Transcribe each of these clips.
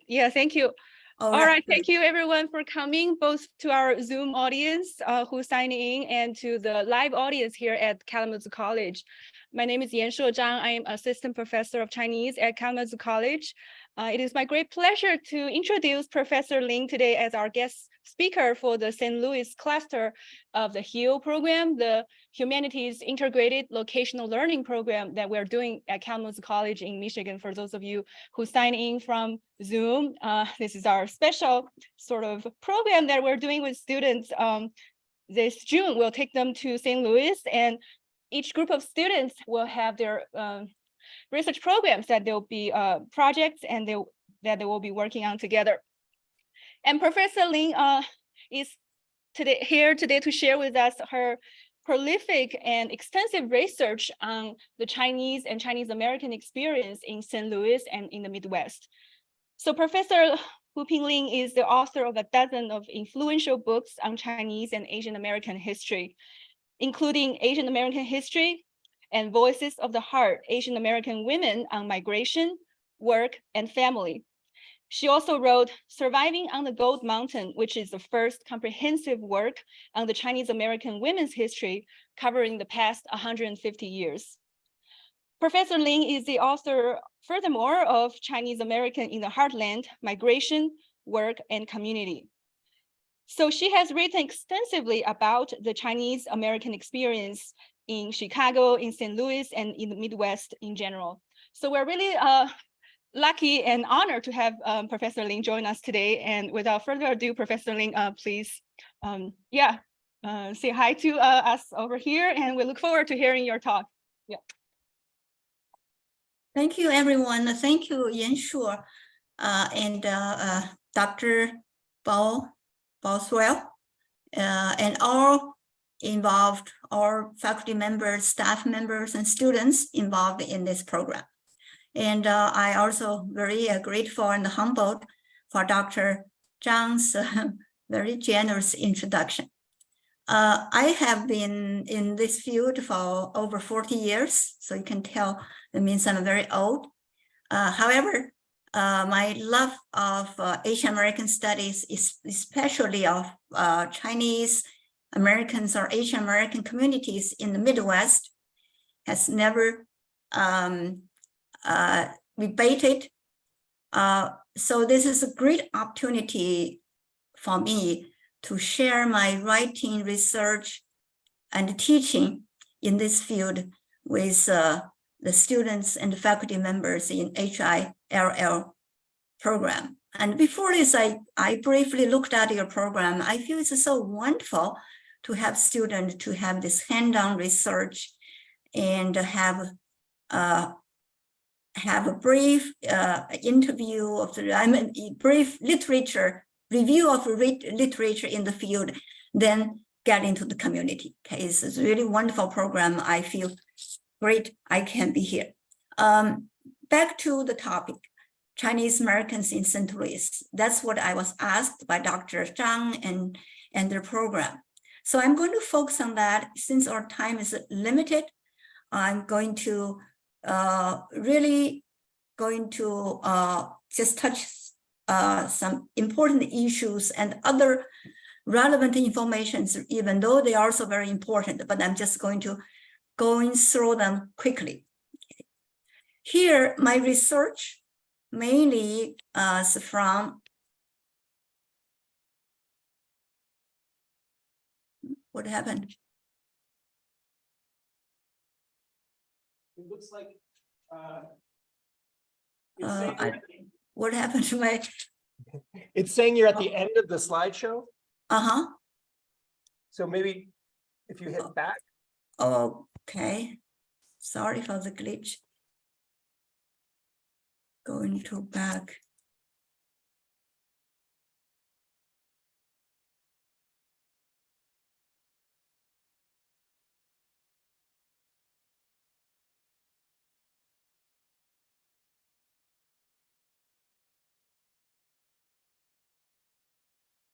Yeah, thank you. All right, thank you everyone for coming, both to our Zoom audience who's signing in and to the live audience here at Kalamazoo College. My name is Yanshuo Zhang. I am Assistant Professor of Chinese at Kalamazoo College. It is my great pleasure to introduce Professor Ling today as our guest speaker for the St. Louis cluster of the HEAL program, the Humanities Integrated Locational Learning program that we're doing at Kalamazoo College in Michigan. For those of you who sign in from Zoom, this is our special sort of program that we're doing with students. This June, we'll take them to St. Louis, and each group of students will have their research programs that there'll be projects and that they will be working on together. And Professor Ling is here today to share with us her prolific and extensive research on the Chinese and Chinese American experience in St. Louis and in the Midwest. So Professor Huping Ling is the author of a dozen of influential books on Chinese and Asian American history, including Asian American History and Voices of the Heart, Asian American Women on Migration, Work, and Family. She also wrote Surviving on the Gold Mountain, which is the first comprehensive work on the Chinese American women's history, covering the past 150 years. Professor Ling is the author, furthermore, of Chinese American in the Heartland, Migration, Work, and Community. So she has written extensively about the Chinese American experience in Chicago, in St. Louis, and in the Midwest in general. So we're really lucky and honored to have Professor Ling join us today. And without further ado, Professor Ling, please, say hi to us over here, and we look forward to hearing your talk. Yeah. Thank you, everyone. Thank you, Yanshuo, and Dr. Boswell, and all involved, all faculty members, staff members, and students involved in this program. And I also very grateful and humbled for Dr. Zhang's very generous introduction. I have been in this field for over 40 years, so you can tell that means I'm very old. However, my love of Asian American studies, especially of Chinese Americans or Asian American communities in the Midwest, has never debated. So this is a great opportunity for me to share my writing, research, and teaching in this field with the students and the faculty members in HILL program. And before this, I briefly looked at your program. I feel it's so wonderful to have students to have this hand-on research and have a brief interview of the, brief literature, review of literature in the field, then get into the community. Okay, it's a really wonderful program. I feel great I can be here. Back to the topic, Chinese Americans in St. Louis. That's what I was asked by Dr. Zhang and their program. So I'm going to focus on that. Since our time is limited, I'm going to just touch some important issues and other relevant informations, even though they are also very important, but I'm just going through them quickly. Here, my research mainly is from, what happened? It looks like what happened to my? It's saying you're at the end of the slideshow. So maybe if you hit back. Okay, sorry for the glitch. Going to back.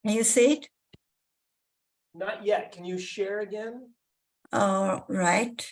Can you see it? Not yet. Can you share again? All right.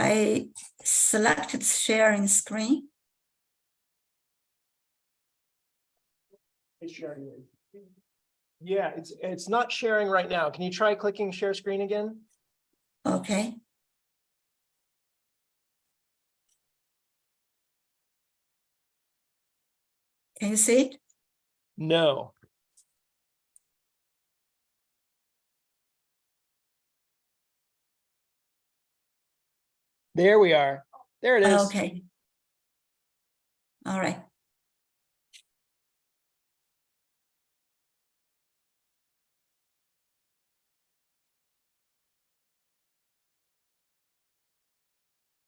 I selected sharing screen. It's sharing. Yeah, it's not sharing right now. Can you try clicking share screen again? Okay. Can you see it? No. There we are. There it is. Okay. All right.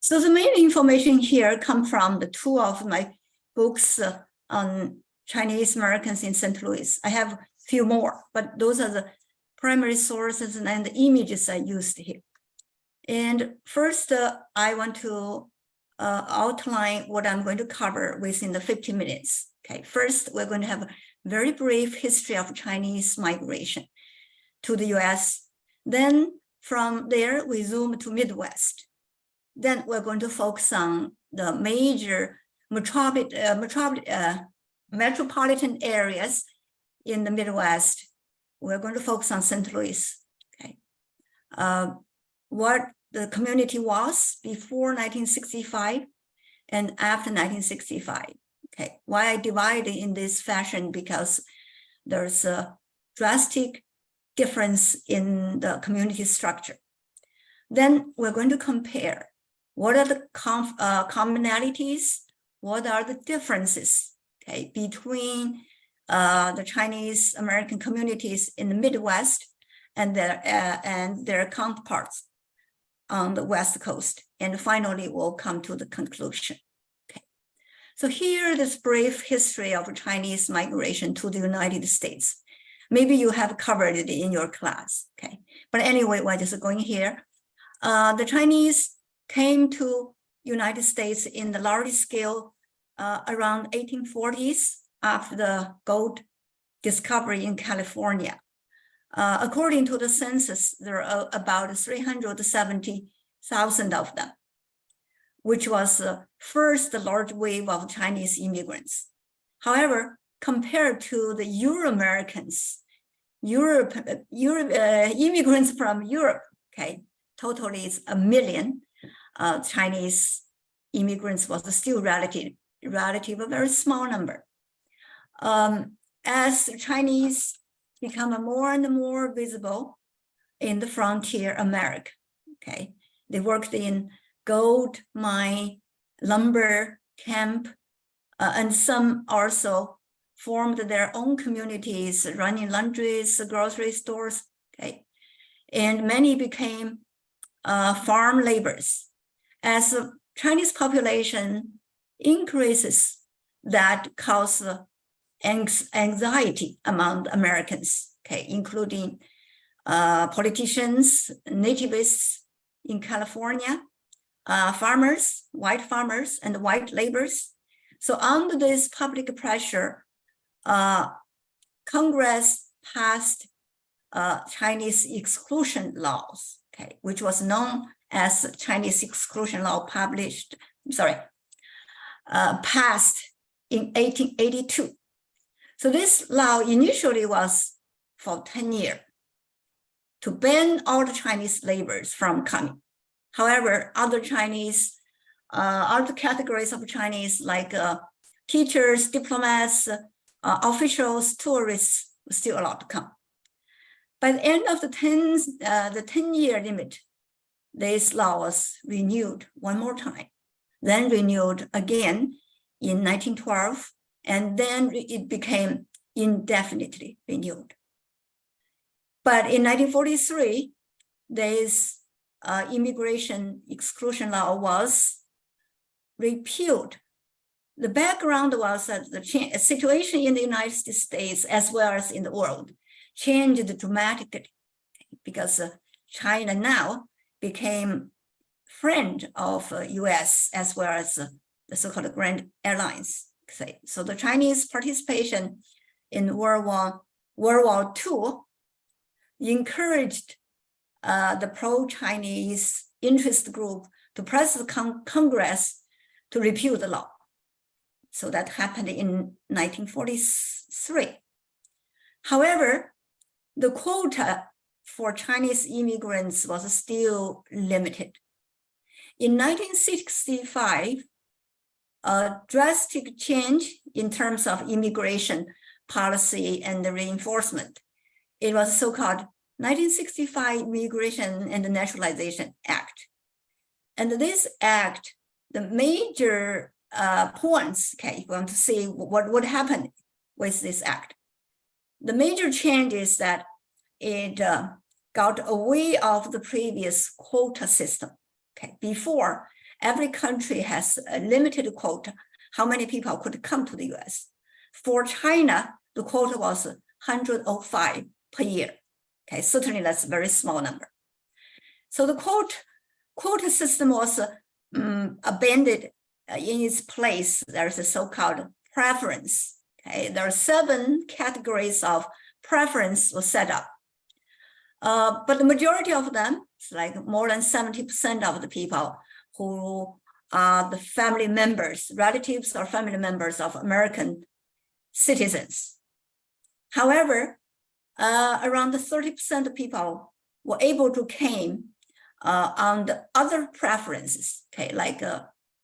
So the main information here come from the two of my books on Chinese Americans in St. Louis. I have a few more, but those are the primary sources and the images I used here. And first, I want to outline what I'm going to cover within the 50 minutes. Okay, first, we're going to have a very brief history of Chinese migration to the US. Then from there, we zoom to Midwest. Then we're going to focus on the major metropolitan areas in the Midwest. We're going to focus on St. Louis. Okay, what the community was before 1965 and after 1965. Okay, why I divide it in this fashion? Because there's a drastic difference in the community structure. Then we're going to compare what are the commonalities, what are the differences, okay, between the Chinese American communities in the Midwest and their counterparts on the West Coast. And finally, we'll come to the conclusion. Okay, so here, this brief history of Chinese migration to the United States. Maybe you have covered it in your class, okay? But anyway, we're just going here. The Chinese came to United States in the large scale around 1840s after the gold discovery in California. According to the census, there are about 370,000 of them, which was the first large wave of Chinese immigrants. However, compared to the Euro-Americans, immigrants from Europe, okay, totally is 1 million. Chinese immigrants was still relative a very small number. As the Chinese become more and more visible in the frontier America, okay, they worked in gold mine, lumber camp, and some also formed their own communities, running laundries, grocery stores, okay, and many became farm laborers. As the Chinese population increases, that causes anxiety among Americans, okay, including politicians, nativists in California, farmers, white farmers, and white laborers. So under this public pressure, Congress passed Chinese exclusion laws, okay, which was known as Chinese exclusion law passed in 1882. So this law initially was for 10 years to ban all the Chinese laborers from coming. However, other categories of Chinese like teachers, diplomats, officials, tourists were still allowed to come. By the end of the 10-year limit, this law was renewed one more time, then renewed again in 1912, and then it became indefinitely renewed. But in 1943, this immigration exclusion law was repealed. The background was that the situation in the United States, as well as in the world, changed dramatically because China now became friend of US as well as the so-called Grand Alliance. So the Chinese participation in World War II encouraged the pro-Chinese interest group to press the Congress to repeal the law. So that happened in 1943. However, the quota for Chinese immigrants was still limited. In 1965, a drastic change in terms of immigration policy and the reinforcement. It was so-called 1965 Immigration and Naturalization Act. And this act, the major points, okay, if you want to see what happened with this act. The major change is that it got away of the previous quota system. Okay, before, every country has a limited quota, how many people could come to the US. For China, the quota was 105 per year. Okay, certainly that's a very small number. So the quota system was abandoned. In its place, there's a so-called preference. Okay, there are 7 categories of preference were set up. But the majority of them, it's like more than 70% of the people who are the family members, relatives or family members of American citizens. However, around 30% of people were able to came on the other preferences, okay, like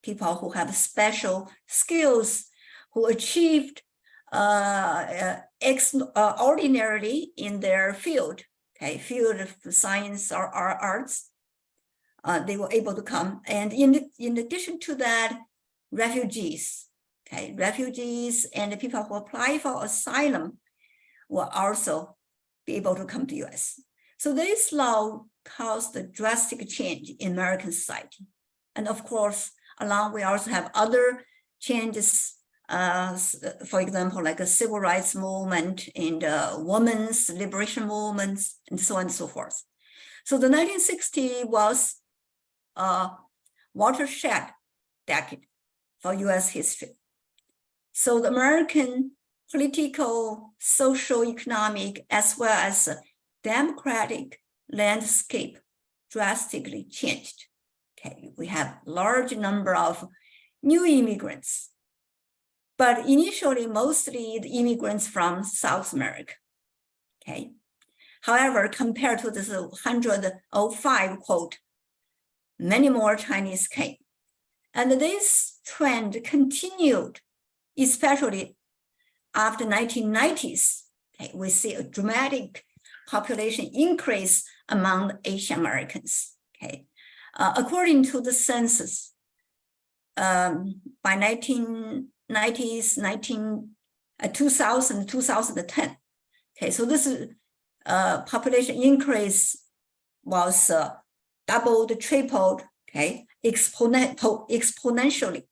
people who have special skills, who achieved extraordinarily in their field, okay, field of science or arts, they were able to come. And in addition to that, refugees, okay, refugees and the people who apply for asylum will also be able to come to US. So this law caused a drastic change in American society. And of course, along we also have other changes, for example, like a civil rights movement and women's liberation movements and so on and so forth. So the 1960s was a watershed decade for US history. So the American political, social, economic, as well as democratic landscape drastically changed. Okay, we have large number of new immigrants, but initially mostly the immigrants from South America. Okay, however, compared to this 105 quote, many more Chinese came, and this trend continued, especially after 1990s. Okay, we see a dramatic population increase among Asian Americans. Okay, according to the census, by 2010. Okay, so this population increase was doubled, tripled, okay, exponentially.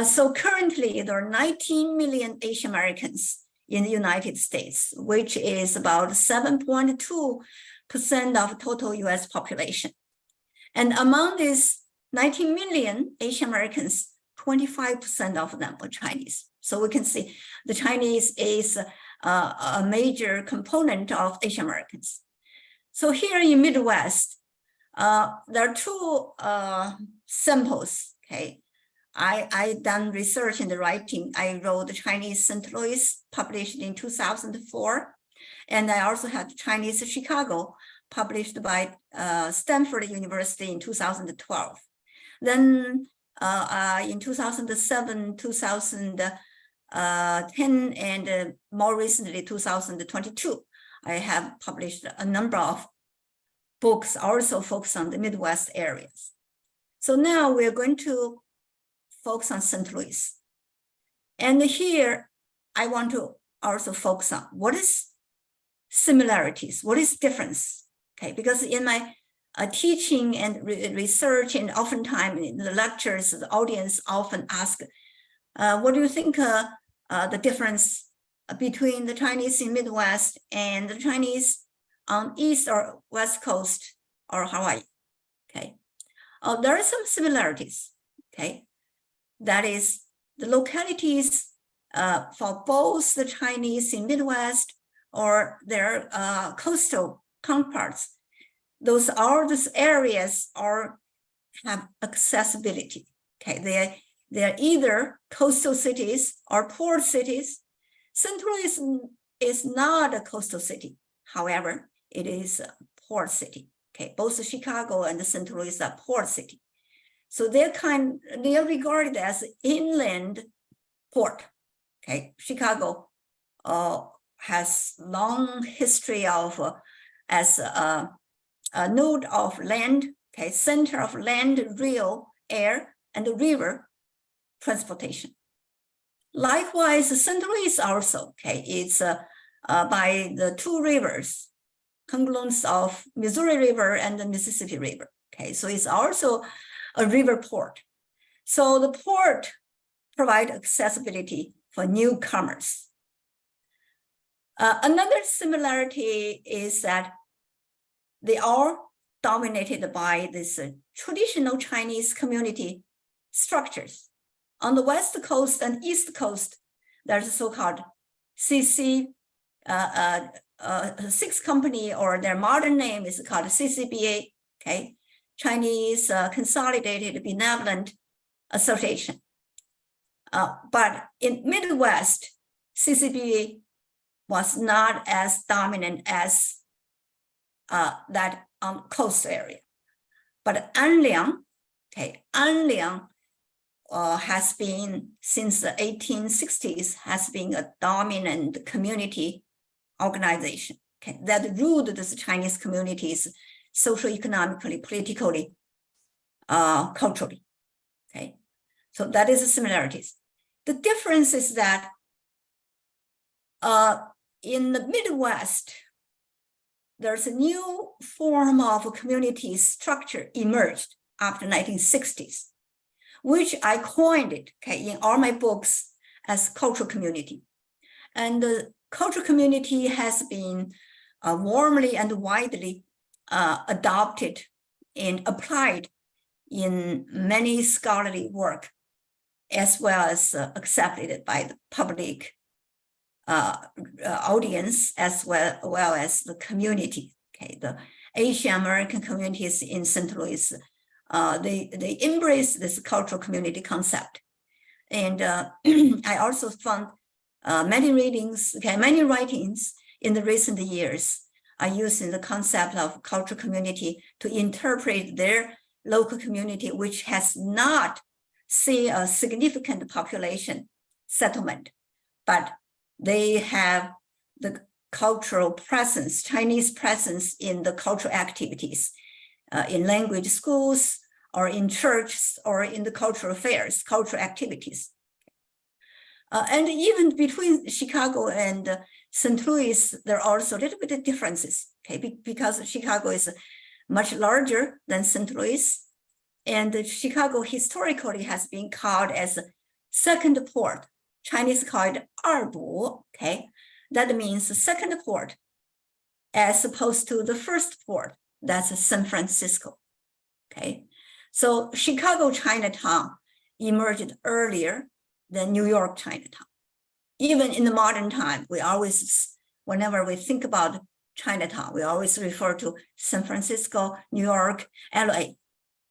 So currently there are 19 million Asian Americans in the United States, which is about 7.2% of total US population. And among these 19 million Asian Americans, 25% of them are Chinese. So we can see the Chinese is a major component of Asian Americans. So here in Midwest, there are 2 samples, okay. I done research in the writing. I wrote the Chinese St. Louis, published in 2004. And I also had Chinese Chicago, published by Stanford University in 2012. Then in 2007, 2010, and more recently, 2022, I have published a number of books also focused on the Midwest areas. So now we're going to focus on St. Louis. And here, I want to also focus on what is similarities, what is difference, okay? Because in my teaching and research, and oftentimes in the lectures, the audience often ask, what do you think the difference between the Chinese in Midwest and the Chinese on East or West Coast or Hawaii, okay? There are some similarities, okay? That is the localities for both the Chinese in Midwest or their coastal counterparts. These areas are have accessibility. Okay, they're either coastal cities or port cities. St. Louis is not a coastal city. However, it is a port city. Okay, both Chicago and St. Louis are port city. So they are regarded as inland port. Okay, Chicago has long history of as a node of land, okay, center of land, rail, air, and river transportation. Likewise, St. Louis also, okay, it's by the two rivers, confluence of Missouri River and the Mississippi River. Okay, so it's also a river port. So the port provide accessibility for newcomers. Another similarity is that they are dominated by this traditional Chinese community structures. On the West Coast and East Coast, there's a so-called CC, six company, or their modern name is called CCBA, okay, Chinese Consolidated Benevolent Association. But in Midwest, CCBA was not as dominant as that coast area. But Anliang, okay, Anliang has been, since the 1860s, has been a dominant community organization, okay, that ruled the Chinese communities socioeconomically, politically, culturally, okay. So that is the similarities. The difference is that in the Midwest, there's a new form of community structure emerged after 1960s, which I coined it, okay, in all my books as cultural community. And the cultural community has been warmly and widely adopted and applied in many scholarly work, as well as accepted by the public audience, as well as the community. Okay, the Asian American communities in St. Louis, they embrace this cultural community concept. And I also found many readings, okay, many writings in the recent years are using the concept of cultural community to interpret their local community, which has not seen a significant population settlement, but they have the cultural presence, Chinese presence in the cultural activities, in language schools, or in churches, or in the cultural affairs, cultural activities. And even between Chicago and St. Louis, there are also a little bit of differences, okay, because Chicago is much larger than St. Louis, and Chicago historically has been called as a second port. Chinese call it 二补, okay? That means the second port, as opposed to the first port, that's San Francisco, okay? So Chicago Chinatown emerged earlier than New York Chinatown. Even in the modern time, we always, whenever we think about Chinatown, we always refer to San Francisco, New York, LA.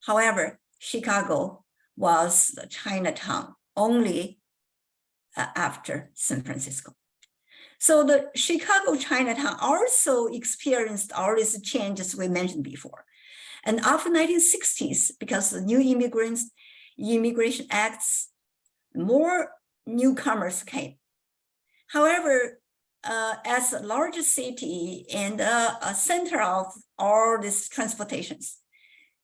However, Chicago was the Chinatown only after San Francisco. So the Chicago Chinatown also experienced all these changes we mentioned before. And after 1960s, because the new immigration acts, more newcomers came. However, as a larger city and a center of all these transportations,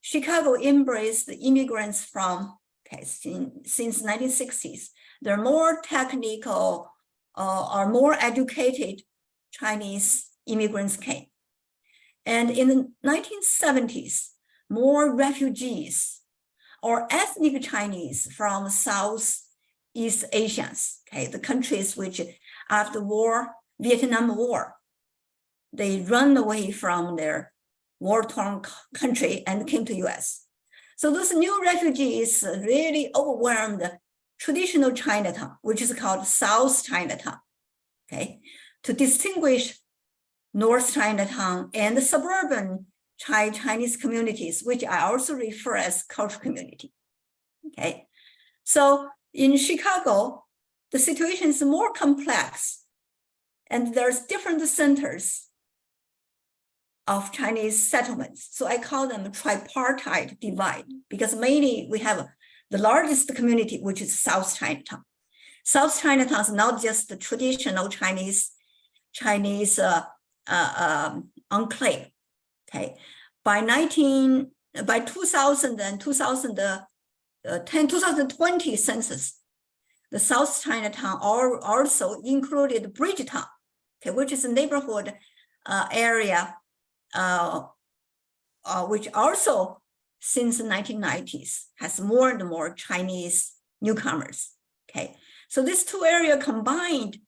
Chicago embraced the immigrants from, okay, since 1960s. They're more technical or more educated Chinese immigrants came. And in the 1970s, more refugees or ethnic Chinese from Southeast Asians, okay, the countries which after war, Vietnam War, they run away from their war-torn country and came to US. So those new refugees really overwhelmed traditional Chinatown, which is called South Chinatown, okay, to distinguish North Chinatown and the suburban Chinese communities, which I also refer as cultural community. Okay, so in Chicago, the situation is more complex, and there's different centers of Chinese settlements. So I call them tripartite divide, because mainly we have the largest community, which is South Chinatown. South Chinatown is not just the traditional Chinese enclave. Okay, by 2000 and 2020 census, the South Chinatown also included Bridgetown, okay, which is a neighborhood area, which also since the 1990s has more and more Chinese newcomers. Okay, so these two areas combined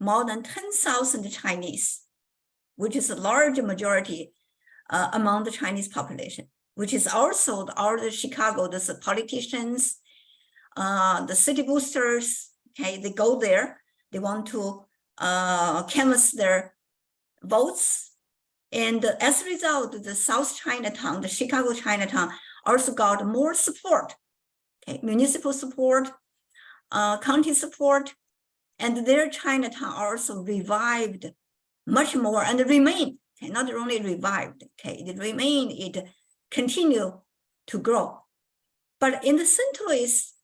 more than 10,000 Chinese, which is a large majority among the Chinese population, which is also the Chicago, the politicians, the city boosters, okay, they go there, they want to canvass their votes. And as a result, the South Chinatown, the Chicago Chinatown also got more support, okay, municipal support, county support, and their Chinatown also revived much more and remained, okay, not only revived, okay, it remained, it continued to grow. But in the St. Louis,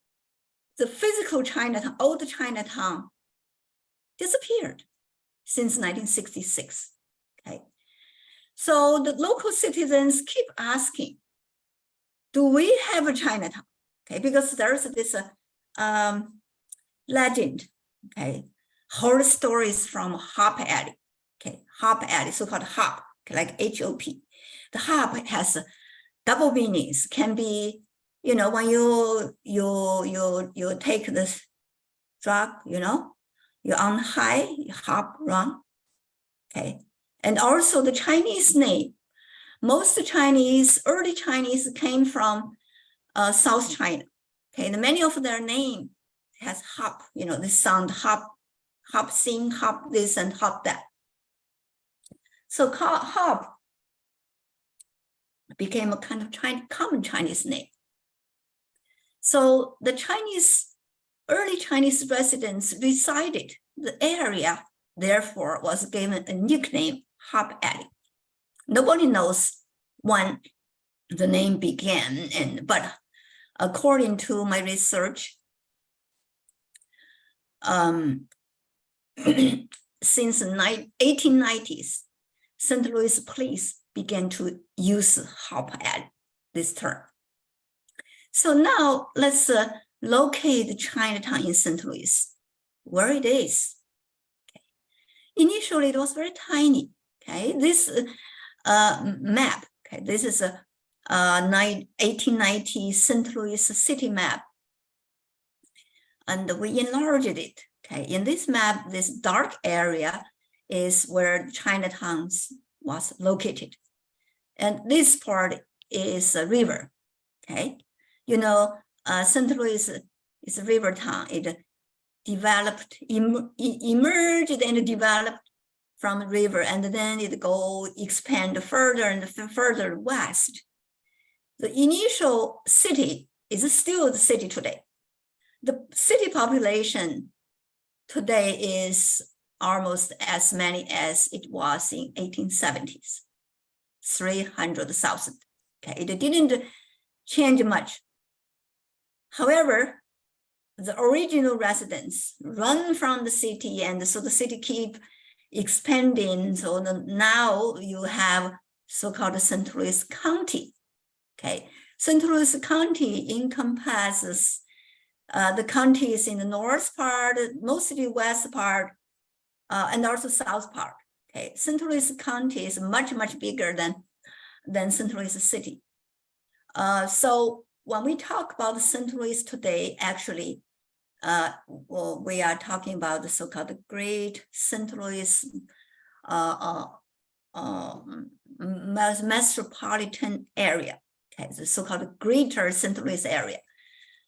the physical Chinatown, old Chinatown, disappeared since 1966, okay? So the local citizens keep asking, do we have a Chinatown? Okay, because there's this legend, okay, horror stories from Hop Alley, okay, Hop Alley, so-called Hop, okay, like H-O-P. The Hop has double meanings, can be, you know, when you take this drug, you know, you're on high, you hop, run, okay. And also the Chinese name, most Chinese, early Chinese came from South China, okay, and many of their name has hop, you know, they sound hop, hop sing, hop this and hop that. So hop became a kind of common Chinese name. So the early Chinese residents resided the area, therefore was given a nickname Hop Alley. Nobody knows when the name began, but according to my research, since the 1890s, St. Louis police began to use Hop Alley, this term. So now let's locate Chinatown in St. Louis, where it is. Okay. Initially, it was very tiny. Okay, this map. Okay, this is a 1890 St. Louis city map, and we enlarged it. Okay, in this map, this dark area is where Chinatown was located, and this part is a river. Okay, you know, St. Louis is a river town. It developed, emerged and developed from the river, and then it expand further and further west. The initial city is still the city today. The city population today is almost as many as it was in 1870s, 300,000. Okay, it didn't change much. However, the original residents run from the city, and so the city keep expanding. So now you have so-called St. Louis County. Okay, St. Louis County encompasses the counties in the north part, mostly west part, and also south part. Okay, St. Louis County is much, much bigger than St. Louis City. So when we talk about St. Louis today, actually, well, we are talking about the so-called Great St. Louis metropolitan area, okay, the so-called Greater St. Louis area.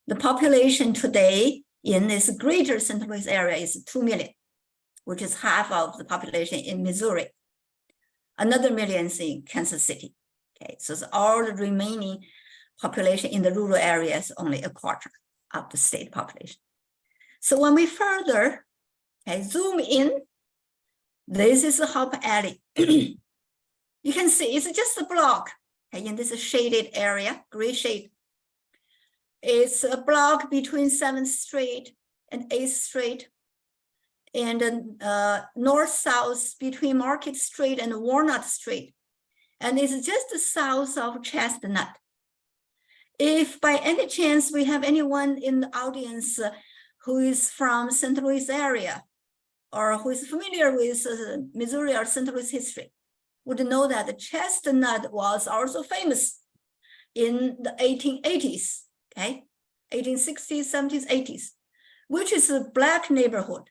The population today in this Greater St. Louis area is 2 million, which is half of the population in Missouri. Another million in Kansas City. Okay, so all the remaining population in the rural areas only a quarter of the state population. So when we further zoom in, this is a Hop Alley. You can see it's just a block in this shaded area, gray shade. It's a block between 7th Street and 8th Street, and north-south between Market Street and Walnut Street. And it's just south of Chestnut. If by any chance we have anyone in the audience who is from St. Louis area, or who is familiar with Missouri or St. Louis history, would know that the Chestnut was also famous in the 1880s, okay? 1860s, 70s, 80s, which is a Black neighborhood,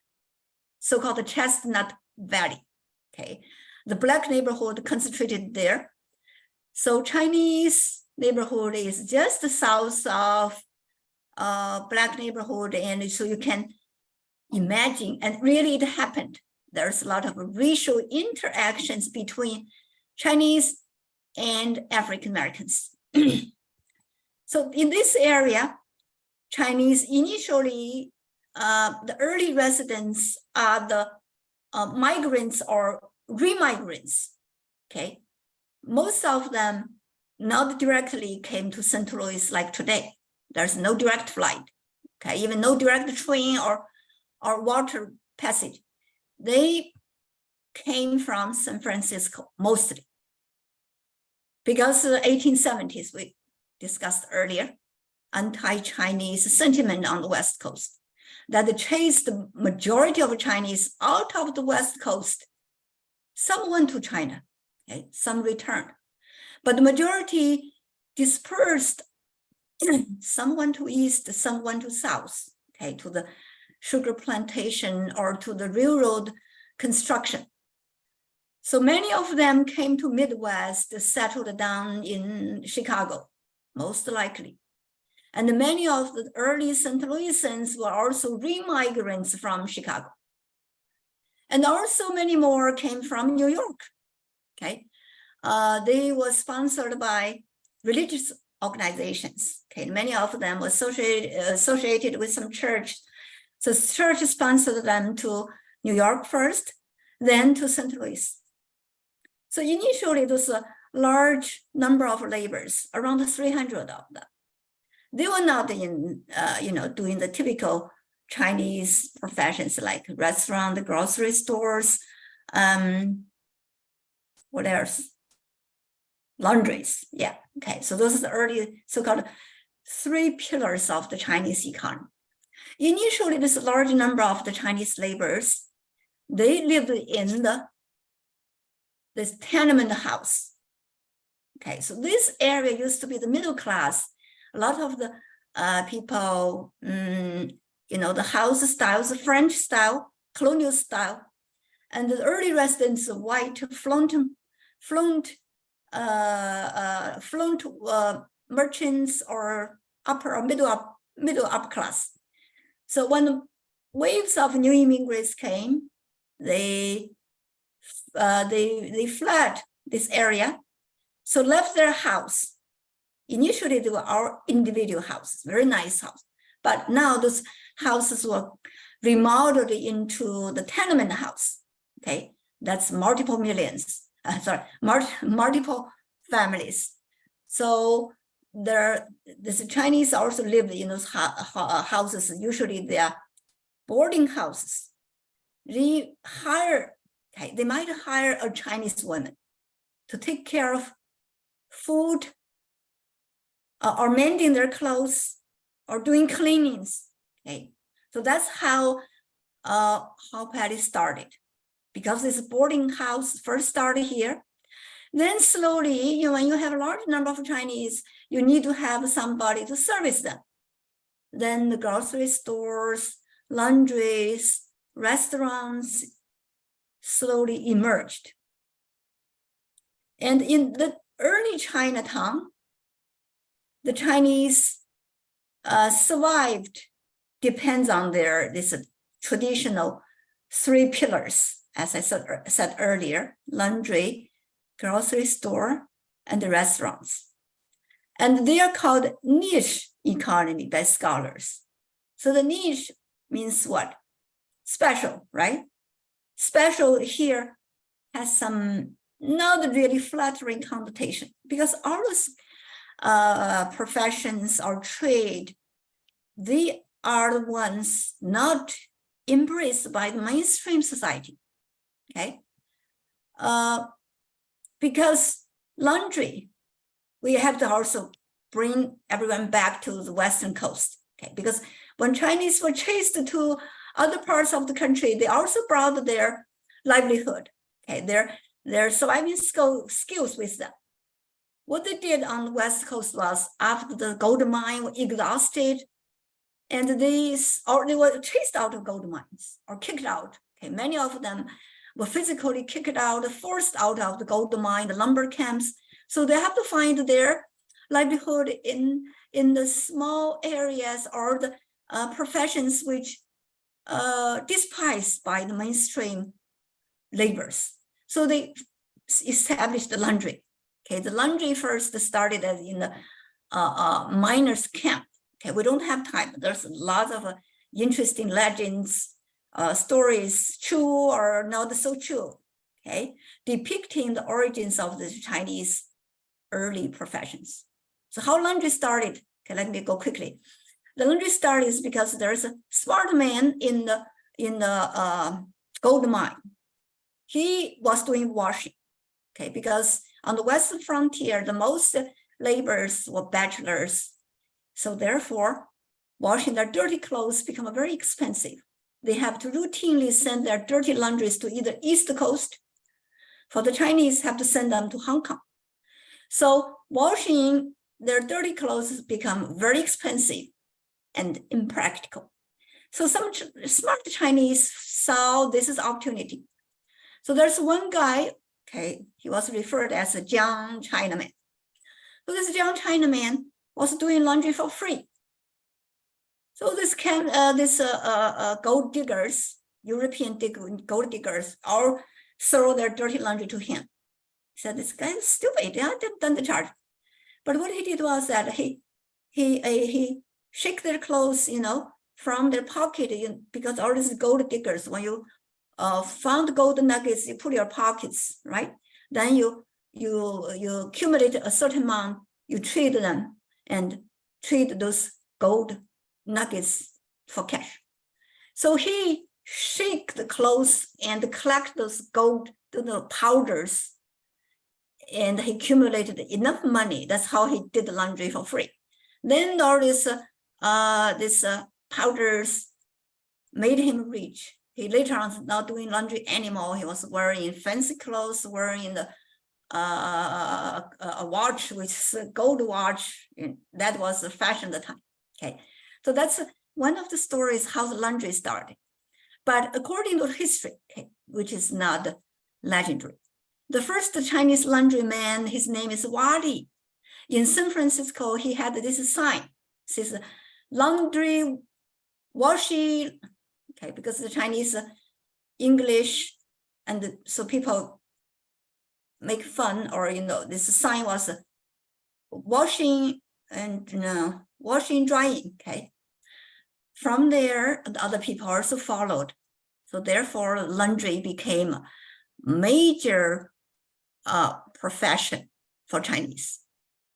so-called the Chestnut Valley, okay? The Black neighborhood concentrated there. So Chinese neighborhood is just south of Black neighborhood, and so you can imagine, and really it happened. There's a lot of racial interactions between Chinese and African Americans. So in this area, Chinese initially, the early residents are the migrants or remigrants, okay? Most of them not directly came to St. Louis like today. There's no direct flight, okay? Even no direct train or water passage. They came from San Francisco mostly, because the 1870s we discussed earlier, anti-Chinese sentiment on the West Coast, that chased the majority of Chinese out of the West Coast. Some went to China, okay? Some returned, but the majority dispersed. Some went to east, some went to south, okay, to the sugar plantation or to the railroad construction. So many of them came to Midwest, settled down in Chicago, most likely. And many of the early St. Louisans were also remigrants from Chicago. And also many more came from New York, okay? They were sponsored by religious organizations, okay? Many of them were associated with some church. So church sponsored them to New York first, then to St. Louis. So initially, it was a large number of laborers, around 300 of them. They were not in, doing the typical Chinese professions like restaurant, grocery stores, what else? Laundries, yeah, okay. So those are the early so-called 3 pillars of the Chinese economy. Initially, this large number of the Chinese laborers, they lived in this tenement house. Okay, so this area used to be the middle class. A lot of the people, the house styles, the French style, colonial style, and the early residents, white, flaunt merchants or upper or middle upper class. So when the waves of new immigrants came, they fled this area, so left their house. Initially, they were our individual houses, very nice house, but now those houses were remodeled into the tenement house. Okay, that's multiple millions. Multiple families. So the Chinese also lived in those houses. Usually they are boarding houses. They might hire a Chinese woman to take care of food or mending their clothes or doing cleanings. Okay, so that's how Pali started. Because this boarding house first started here, then slowly, when you have a large number of Chinese, you need to have somebody to service them. Then the grocery stores, laundries, restaurants slowly emerged. And in the early Chinatown, the Chinese survived, depends on this traditional 3 pillars. As I said earlier, laundry, grocery store, and the restaurants. And they are called niche economy by scholars. So the niche means what? Special, right? Special here has some not really flattering connotation because all those professions or trade, they are the ones not embraced by the mainstream society, okay? Because laundry, we have to also bring everyone back to the Western coast, okay? Because when Chinese were chased to other parts of the country, they also brought their livelihood, okay? Their surviving skills with them. What they did on the West Coast was after the gold mine were exhausted, and they were chased out of gold mines or kicked out. Okay, many of them were physically kicked out, forced out of the gold mine, the lumber camps. So they have to find their livelihood in the small areas or the professions which despised by the mainstream laborers. So they established the laundry. Okay, the laundry first started as in the miners' camp. Okay, we don't have time. There's lots of interesting legends, stories, true or not so true, okay, depicting the origins of the Chinese early professions. So how laundry started? Okay, let me go quickly. The laundry started is because there's a smart man in the gold mine. He was doing washing, okay, because on the western frontier, the most laborers were bachelors. So therefore, washing their dirty clothes become very expensive. They have to routinely send their dirty laundries to either East Coast. For the Chinese, have to send them to Hong Kong. So washing their dirty clothes become very expensive and impractical. So some smart Chinese saw this as opportunity. So there's one guy, okay, he was referred as a Jiang Chinaman. So this Jiang Chinaman was doing laundry for free. So this gold diggers, European gold diggers, all throw their dirty laundry to him. He said, "This guy is stupid. They haven't done the charge." But what he did was that he shake their clothes, from their pocket, because all these gold diggers, when you found gold nuggets, you put your pockets, right? Then you accumulate a certain amount, you trade them and trade those gold nuggets for cash. So he shake the clothes and collect those gold powders, and he accumulated enough money. That's how he did the laundry for free. Then all this powders made him rich. He later on not doing laundry anymore. He was wearing fancy clothes, wearing a watch, which is a gold watch. That was the fashion at the time. Okay, so that's one of the stories how the laundry started. But according to history, okay, which is not legendary, the first Chinese laundryman, his name is Wali. In San Francisco, he had this sign. It says laundry, washing, okay, because the Chinese English, and so people make fun, or this sign was washing and washing, drying, okay. From there, the other people also followed. So therefore, laundry became a major profession for Chinese.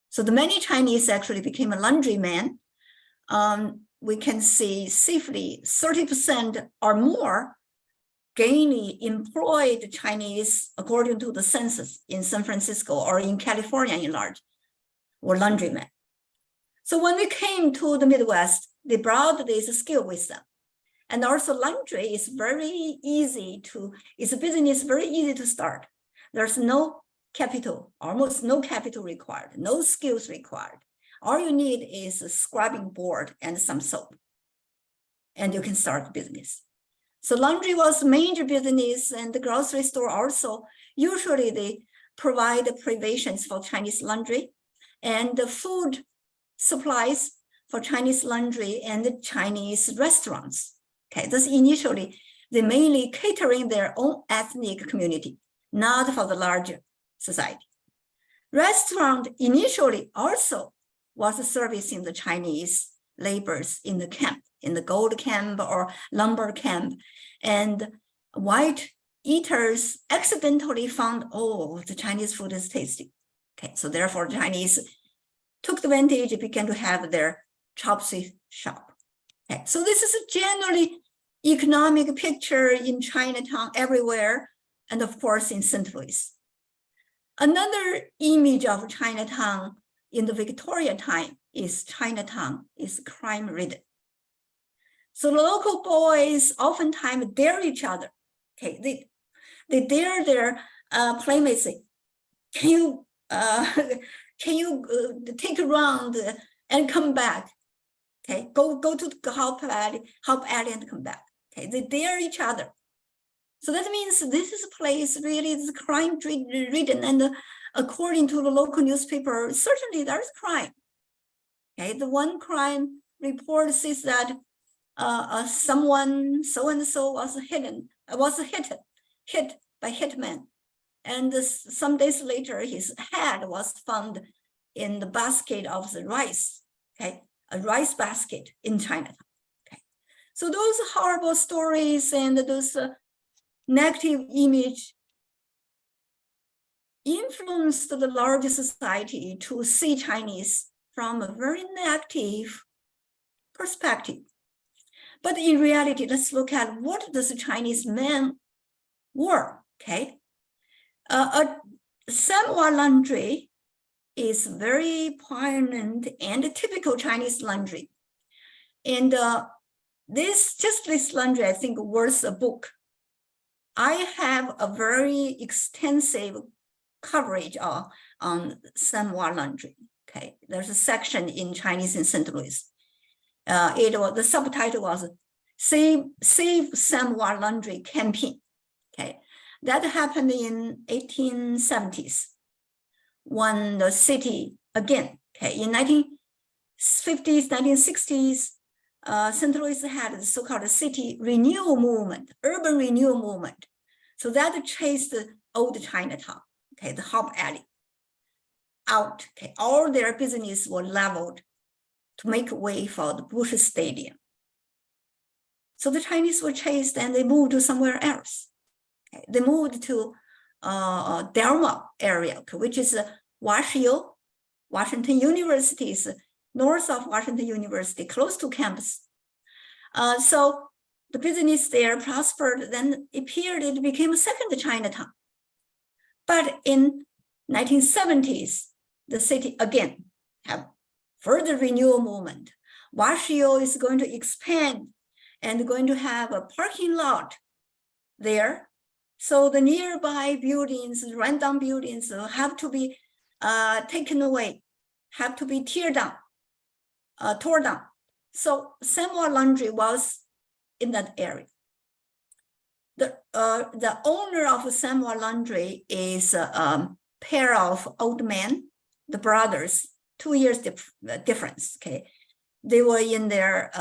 So the many Chinese actually became a laundryman. We can see safely 30% or more gainly employed Chinese, according to the census in San Francisco or in California in large, were laundrymen. So when they came to the Midwest, they brought this skill with them. And also laundry is very easy it's a business very easy to start. There's no capital, almost no capital required, no skills required. All you need is a scrubbing board and some soap, and you can start business. So laundry was major business, and the grocery store also, usually they provide provisions for Chinese laundry and the food supplies for Chinese laundry and the Chinese restaurants. Okay, this initially, they mainly catering their own ethnic community, not for the larger society. Restaurant initially also was servicing the Chinese laborers in the camp, in the gold camp or lumber camp. And white eaters accidentally found, oh, the Chinese food is tasty. Okay, so therefore Chinese took advantage, began to have their chopstick shop. Okay, so this is a generally economic picture in Chinatown everywhere, and of course in St. Louis. Another image of Chinatown in the Victoria time is Chinatown is crime-ridden. So the local boys oftentimes dare each other. Okay, they dare their playmates say, can you take a round and come back? Okay, go to the Hop Alley and come back. Okay, they dare each other. So that means this is a place really is crime-ridden, and according to the local newspaper, certainly there's crime. Okay, the one crime report says that someone so and so was hit by hitman, and some days later his head was found in the basket of the rice. Okay, a rice basket in Chinatown. Okay, so those horrible stories and those negative image influenced the larger society to see Chinese from a very negative perspective. But in reality, let's look at what the Chinese men were, okay? A Samoa laundry is very prominent and typical Chinese laundry. And this laundry, I think, worth a book. I have a very extensive coverage on Samoa laundry. Okay, there's a section in Chinese in St. Louis. The subtitle was Save Samoa Laundry Campaign. Okay, that happened in 1870s when the city again. Okay, in 1950s, 1960s, St. Louis had the so-called city renewal movement, urban renewal movement. So that chased the old Chinatown, okay, the Hop Alley out. Okay, all their business were leveled to make way for the Bush Stadium. So the Chinese were chased and they moved to somewhere else. Okay, they moved to Delma area, which is Washoe, Washington University, is north of Washington University, close to campus. So the business there prospered, then it became a second Chinatown. But in 1970s, the city again have further renewal movement. Washoe is going to expand and going to have a parking lot there. So the nearby buildings, rundown buildings have to be taken away, have to be torn down. So Samoa Laundry was in that area. The owner of Samoa Laundry is a pair of old men, the brothers, 2 years difference. Okay, they were in their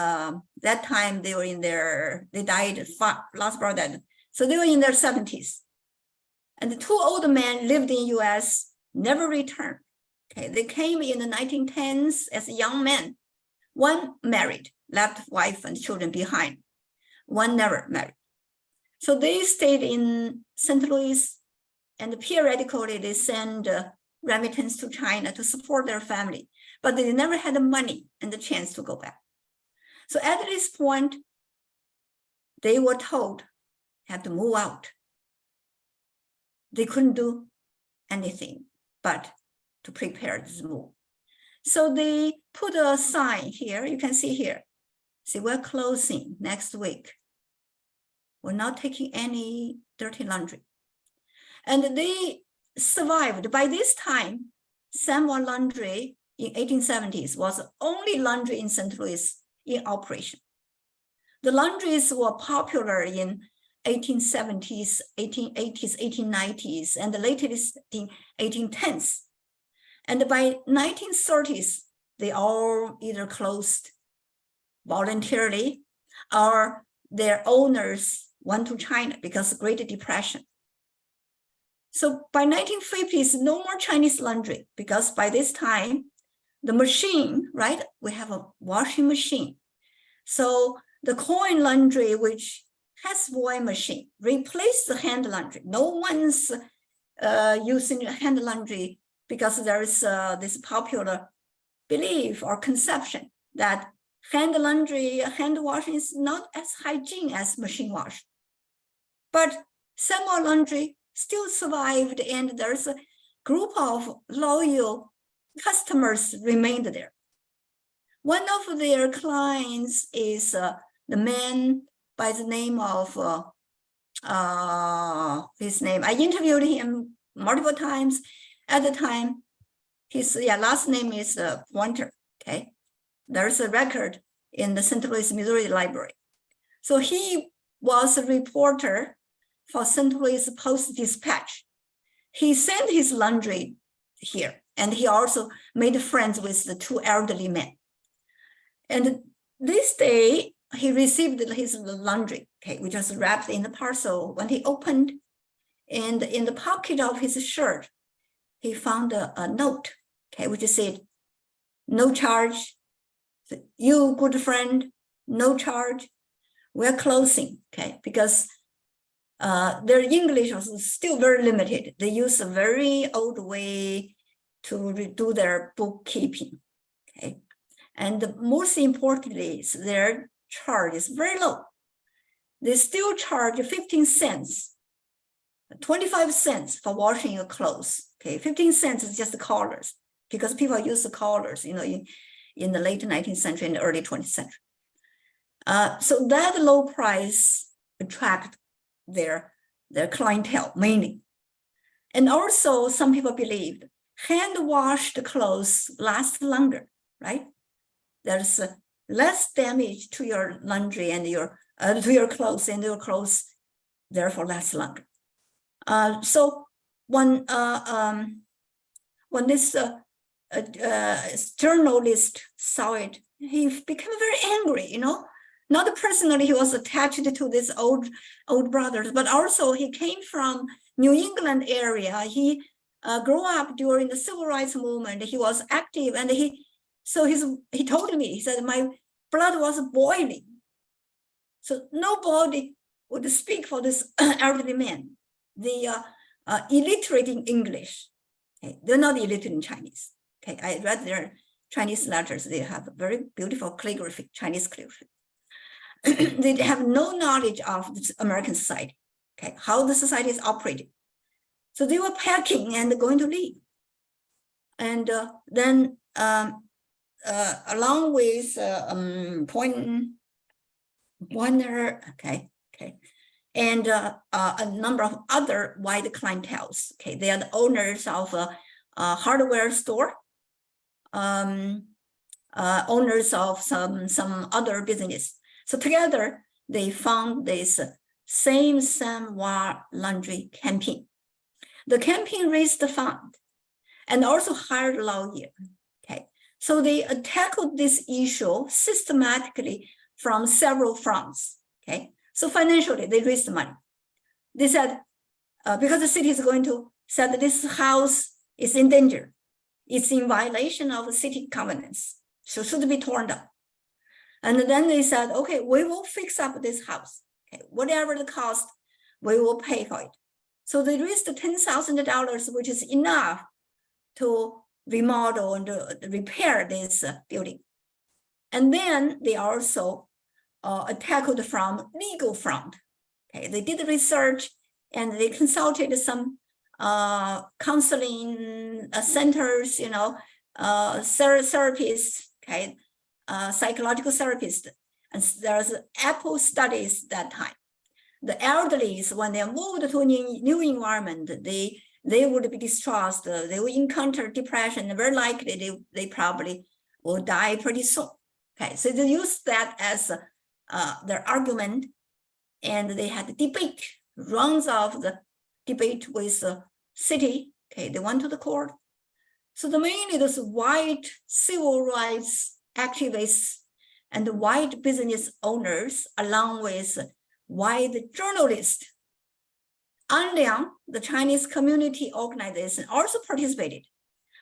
that time. They were in their. They died. Last brother died. So they were in their 70s, and the two old men lived in U.S. never returned. Okay, they came in the 1910s as young men. One married, left wife and children behind. One never married. So they stayed in St. Louis, and periodically they send remittance to China to support their family, but they never had the money and the chance to go back. So at this point, they were told had to move out. They couldn't do anything but to prepare this move. So they put a sign here, you can see here. See, we're closing next week. We're not taking any dirty laundry. And they survived. By this time, Samoa Laundry in 1870s was the only laundry in St. Louis in operation. The laundries were popular in 1870s, 1880s, 1890s, and the latest in 1810s. And by 1930s, they all either closed voluntarily or their owners went to China because of Great Depression. So by 1950s, no more Chinese laundry, because by this time, the machine, right? We have a washing machine. So the coin laundry, which has washing machine, replaced the hand laundry. No one's using hand laundry because there is this popular belief or conception that hand laundry, hand washing is not as hygiene as machine wash. But summer laundry still survived, and there's a group of loyal customers remained there. One of their clients is the man by the name of his name. I interviewed him multiple times. At the time, his last name is Pointer. Okay, there's a record in the St. Louis, Missouri Library. So he was a reporter for St. Louis Post-Dispatch. He sent his laundry here, and he also made friends with the two elderly men. And this day, he received his laundry, okay, which was wrapped in the parcel. When he opened, and in the pocket of his shirt, he found a note, okay, which said, "No charge. You, good friend, no charge. We're closing," okay, because their English was still very limited. They use a very old way to do their bookkeeping, okay. And most importantly, their charge is very low. They still charge 15 cents, 25 cents for washing your clothes. Okay, 15 cents is just the collars, because people use the collars, you know, in the late 19th century and the early 20th century. So that low price attract their clientele mainly. And also some people believed hand-washed clothes last longer, right? There's less damage to your laundry and to your clothes, and your clothes therefore last longer. So when this journalist saw it, he became very angry, you know. Not personally, he was attached to this old brothers, but also he came from New England area. He grew up during the civil rights movement. He was active, and he told me, he said, my blood was boiling. So nobody would speak for this elderly man. They are illiterate in English. Okay? They're not illiterate in Chinese. Okay, I read their Chinese letters. They have very beautiful calligraphy, Chinese calligraphy. They have no knowledge of this American society, okay, how the society is operating. So they were packing and going to leave. And then along with Pointer, okay, and a number of other white clienteles, okay, they are the owners of a hardware store, owners of some other business. So together, they found this same Sanwa laundry campaign. The campaign raised the fund and also hired a lawyer. Okay, so they tackled this issue systematically from several fronts. Okay, so financially, they raised the money. They said, because the city is going to say that this house is in danger, it's in violation of the city covenants, so should be torn down. And then they said, okay, we will fix up this house. Okay, whatever the cost, we will pay for it. So they raised $10,000, which is enough to remodel and repair this building. And then they also tackled from legal front. Okay, they did research and they consulted some counseling centers, you know, therapists, okay, psychological therapists, and there's Apple studies that time. The elderlies, when they moved to a new environment, they would be distressed, they will encounter depression, very likely they probably will die pretty soon. Okay, so they used that as their argument, and they had debate, rounds of the debate with the city. Okay, they went to the court. So mainly those white civil rights activists and white business owners, along with white journalists, Anliang, the Chinese community organization, also participated.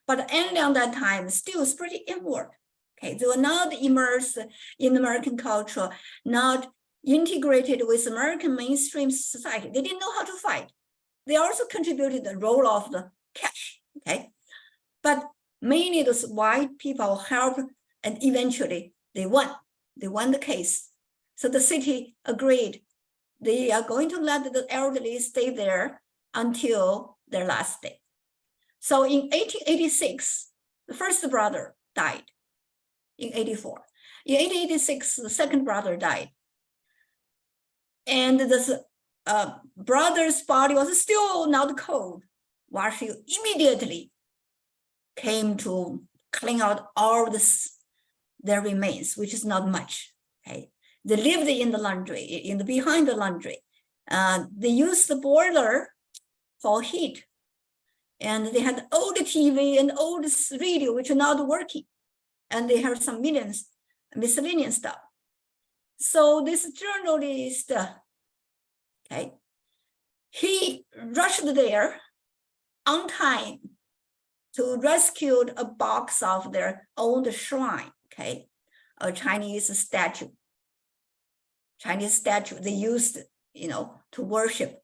But Anliang that time still is pretty inward. Okay, they were not immersed in American culture, not integrated with American mainstream society. They didn't know how to fight. They also contributed the role of the cash. Okay, but mainly those white people helped, and eventually they won. They won the case. So the city agreed they are going to let the elderly stay there until their last day. So in 1886, the first brother died. In 84. In 1886, the second brother died. And this brother's body was still not cold. Washi immediately came to clean out all their remains, which is not much. Okay, they lived in the laundry, behind the laundry. They used the boiler for heat, and they had old TV and old radio which are not working, and they had some miscellaneous stuff. So this journalist, okay, he rushed there on time to rescue a box of their own shrine, okay, a Chinese statue. They used, to worship,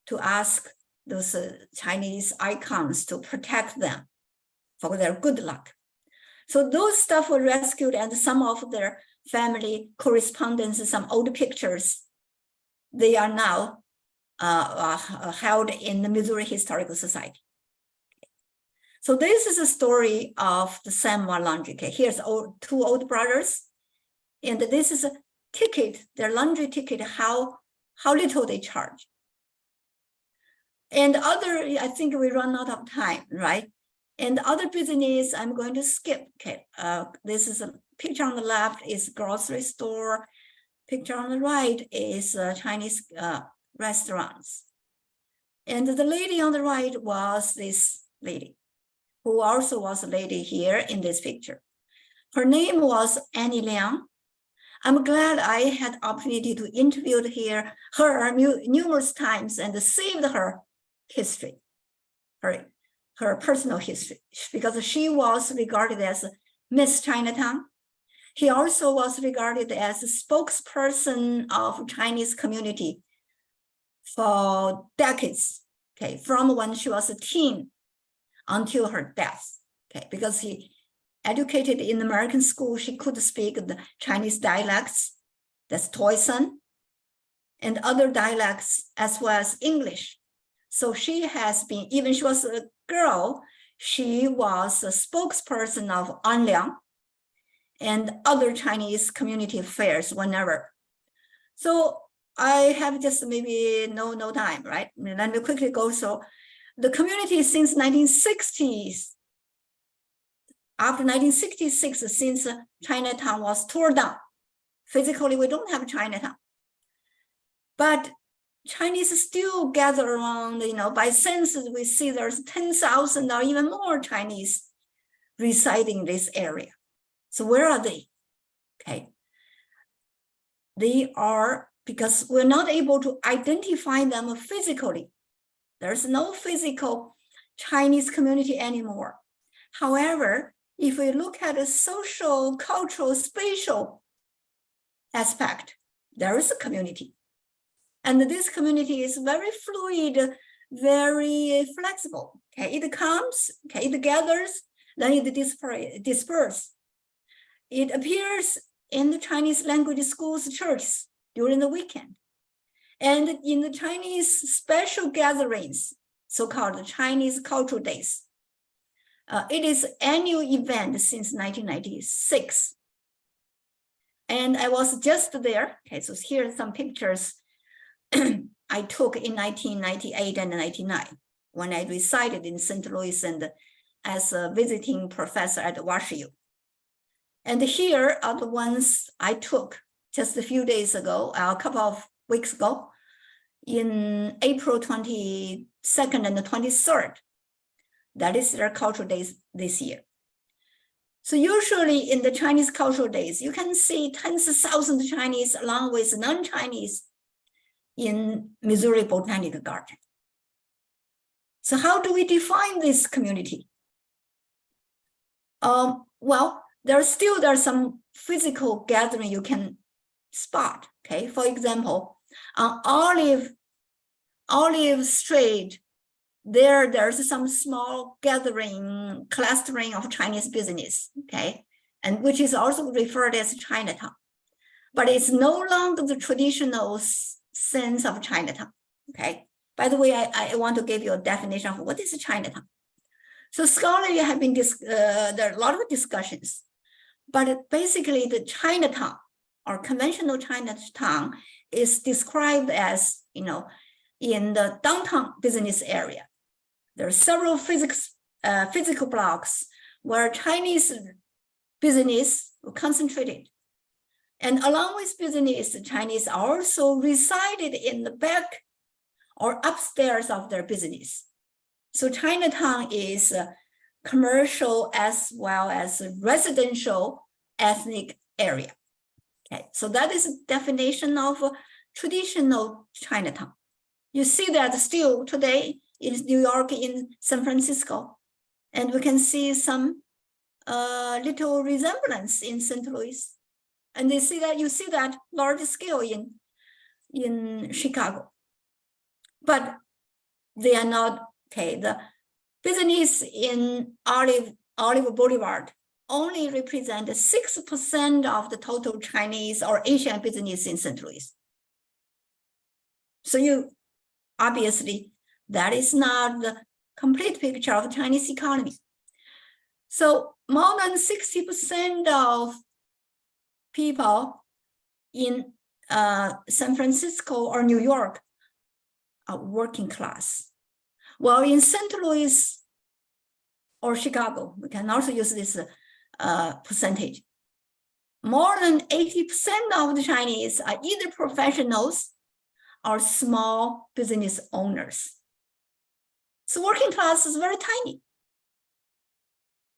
to ask those Chinese icons to protect them for their good luck. So those stuff were rescued, and some of their family correspondence, some old pictures, they are now held in the Missouri Historical Society. So this is a story of the Sanwa laundry. Okay, here's two old brothers, and this is a ticket, their laundry ticket, how little they charge. And I think we run out of time, right? And other business, I'm going to skip. Okay, this is a picture on the left is grocery store. Picture on the right is Chinese restaurants. And the lady on the right was this lady, who also was a lady here in this picture. Her name was Annie Liang. I'm glad I had opportunity to interview her numerous times and saved her history, her personal history, because she was regarded as Miss Chinatown. He also was regarded as a spokesperson of Chinese community for decades, okay, from when she was a teen until her death, okay, because he educated in American school, she could speak the Chinese dialects, that's Toisan, and other dialects as well as English. So she has been, even she was a girl, she was a spokesperson of Anliang and other Chinese community affairs whenever. So I have just maybe no time, right? Let me quickly go. So the community since 1960s, after 1966, since Chinatown was torn down, physically we don't have Chinatown, but Chinese still gather around, by census we see there's 10,000 or even more Chinese residing in this area. So where are they? Okay. They are, because we're not able to identify them physically. There's no physical Chinese community anymore. However, if we look at a social, cultural, spatial aspect, there is a community. And this community is very fluid, very flexible. Okay, it comes, okay, it gathers, then it disperses. It appears in the Chinese language schools, churches during the weekend. And in the Chinese special gatherings, so-called Chinese Cultural Days. It is an annual event since 1996. And I was just there. Okay, so here are some pictures I took in 1998 and 99 when I resided in St. Louis and as a visiting professor at WashU. And here are the ones I took just a few days ago, a couple of weeks ago, in April 22nd and the 23rd. That is their cultural days this year. So usually in the Chinese cultural days, you can see tens of thousands of Chinese along with non-Chinese in Missouri Botanic Garden. So how do we define this community? Well, there's some physical gathering you can spot. Okay, for example, on Olive Street, there's some small gathering, clustering of Chinese business. Okay, and which is also referred as Chinatown, but it's no longer the traditional sense of Chinatown. Okay. By the way, I want to give you a definition of what is Chinatown. So scholars have been, there are a lot of discussions, but basically the Chinatown or conventional Chinatown is described as, in the downtown business area. There are several physical blocks where Chinese business were concentrated. And along with business, the Chinese also resided in the back or upstairs of their business. So Chinatown is a commercial as well as a residential ethnic area. Okay, so that is a definition of a traditional Chinatown. You see that still today in New York, in San Francisco, and we can see some little resemblance in St. Louis. And you see that large scale in Chicago. But they are not, okay, the business in Olive Boulevard only represent 6% of the total Chinese or Asian business in St. Louis. So obviously, that is not the complete picture of the Chinese economy. So more than 60% of people in San Francisco or New York are working class. While in St. Louis or Chicago, we can also use this percentage. More than 80% of the Chinese are either professionals or small business owners. So working class is very tiny.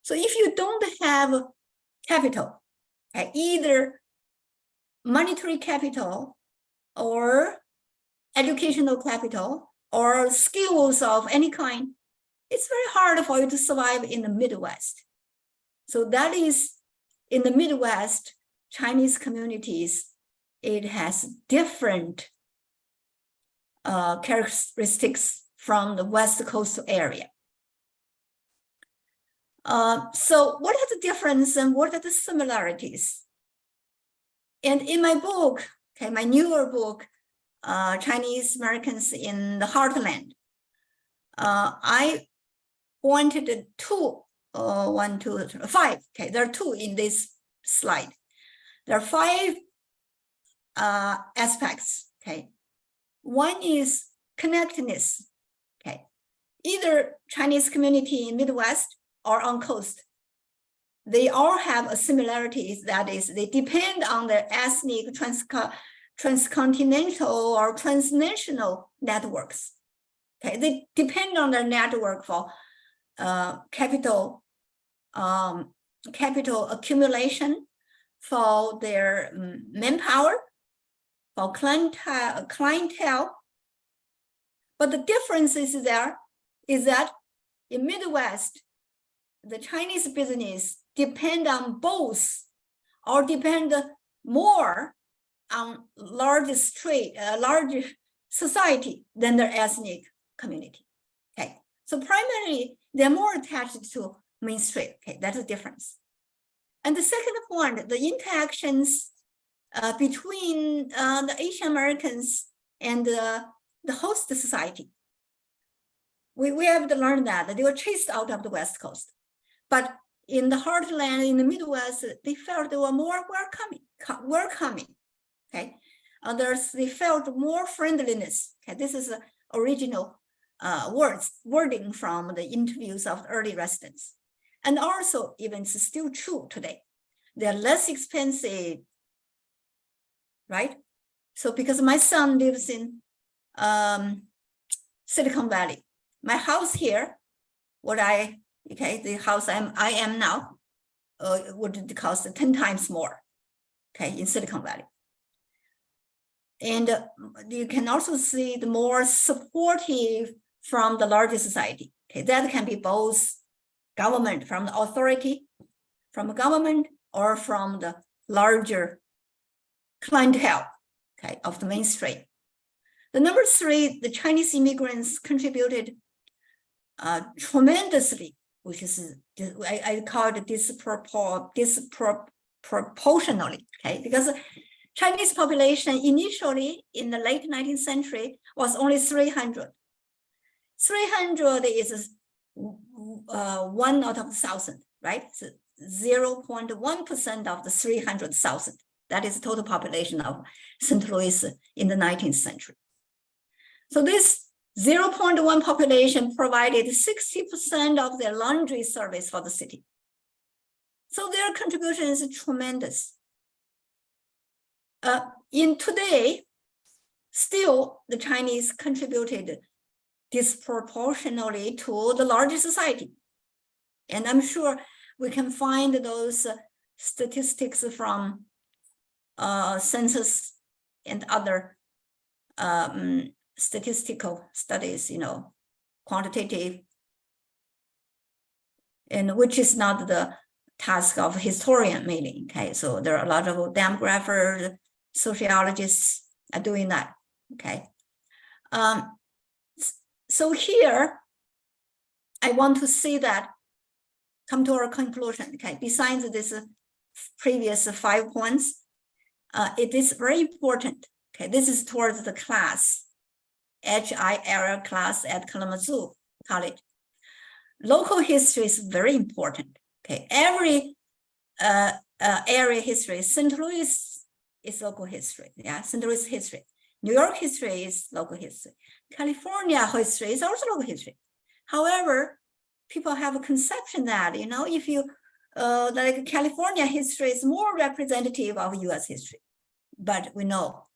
So if you don't have capital, either monetary capital or educational capital or skills of any kind, it's very hard for you to survive in the Midwest. So that is, in the Midwest, Chinese communities, it has different characteristics from the West Coast area. So what are the differences and what are the similarities? And in my book, my newer book, Chinese Americans in the Heartland, I pointed to 1, 2, 3, 5. Okay, there are 2 in this slide. There are 5 aspects. Okay, one is connectedness. Okay, either Chinese community in Midwest or on coast, they all have a similarities. That is, they depend on their ethnic transcontinental or transnational networks. Okay, they depend on their network for capital accumulation, for their manpower, for clientele. But the difference is that in Midwest, the Chinese business depend on both, or depend more on large society than their ethnic community. Okay, so primarily they're more attached to Main Street. Okay, that's the difference. And the second point, the interactions between the Asian Americans and the host society. We have to learn that they were chased out of the West Coast. But in the heartland, in the Midwest, they felt they were more welcoming. Okay, they felt more friendliness. Okay, this is the original wording from the interviews of the early residents. And also, even it's still true today, they're less expensive, right? So because my son lives in Silicon Valley, my house here, the house I am now, would cost 10 times more, okay, in Silicon Valley. And you can also see the more supportive from the larger society. Okay, that can be both government, from the authority, from the government, or from the larger clientele, okay, of the mainstream. The number three, the Chinese immigrants contributed tremendously, which is, I call it disproportionately, okay, because Chinese population initially in the late 19th century was only 300. 300 is 1 out of 1,000, right? So 0.1% of the 300,000. That is the total population of St. Louis in the 19th century. So this 0.1 population provided 60% of their laundry service for the city. So their contribution is tremendous. In today, still the Chinese contributed disproportionately to the larger society. And I'm sure we can find those statistics from census and other statistical studies, quantitative, and which is not the task of historian mainly. Okay, so there are a lot of demographers, sociologists are doing that. Okay, so here I want to see that come to our conclusion. Okay, besides this previous 5 points, it is very important. Okay, this is towards the class, HI area class at Kalamazoo College. Local history is very important. Okay, every area history, St. Louis is local history. Yeah, St. Louis history. New York history is local history. California history is also local history. However, people have a conception that, if you, like California history is more representative of US history. But we know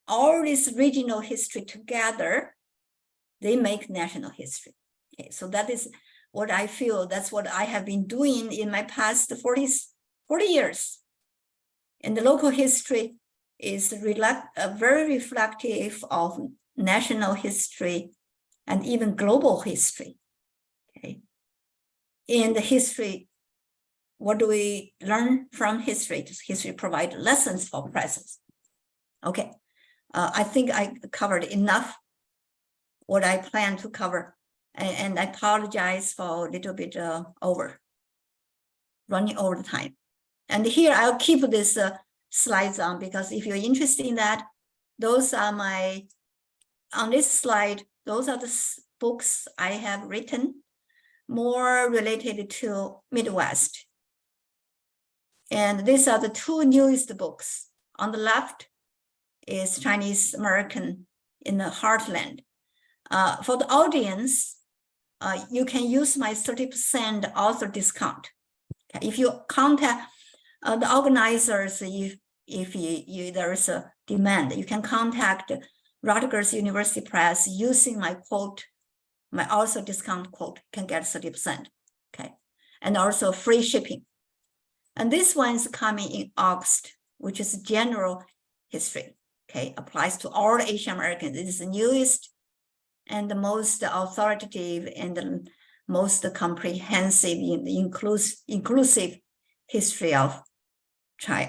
all this regional history together, they make national history. Okay, so that is what I feel, that's what I have been doing in my past 40 years. And the local history is very reflective of national history and even global history. Okay, in the history, what do we learn from history? Does history provide lessons for present? Okay, I think I covered enough what I plan to cover, and I apologize for a little bit running over the time. And here I'll keep this slides on, because if you're interested in that, those are on this slide, those are the books I have written more related to Midwest. And these are the 2 newest books. On the left is Chinese American in the Heartland. For the audience, you can use my 30% author discount. Okay. If you contact the organizers, if there is a demand, you can contact Rutgers University Press using my quote, my author discount quote, can get 30%. Okay, and also free shipping. And this one is coming in August, which is general history. Okay, applies to all Asian Americans. It is the newest and the most authoritative and the most comprehensive, inclusive history of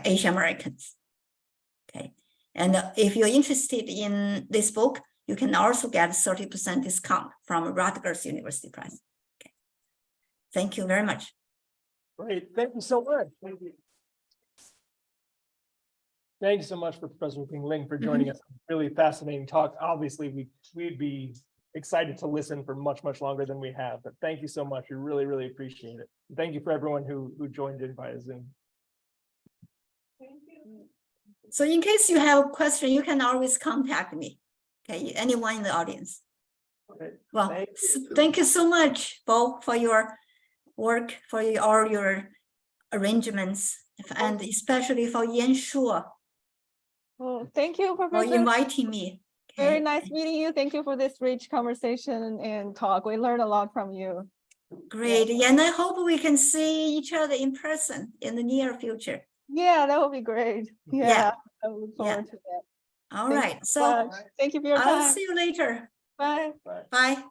Asian Americans. Okay, and if you're interested in this book, you can also get 30% discount from Rutgers University Press. Okay, thank you very much. Great, thank you so much. Thank you. Thank you so much for Professor Huping Ling for joining us. Really fascinating talk. Obviously, we'd be excited to listen for much longer than we have. But thank you so much. We really appreciate it. Thank you for everyone who joined in via Zoom. Thank you. So in case you have a question, you can always contact me. Okay, anyone in the audience. Okay. Well, thank you so much, Bo, for your work, for all your arrangements, and especially for Yan Shuo. Well, thank you, for Professor. inviting me. Okay. Very nice meeting you. Thank you for this rich conversation and talk. We learned a lot from you. Great. Yeah, and I hope we can see each other in person in the near future. Yeah, that would be great. Yeah. I look forward to that. All Thank right. you So so much. Thank you for your I'll time. see you later. Bye. Bye. Bye.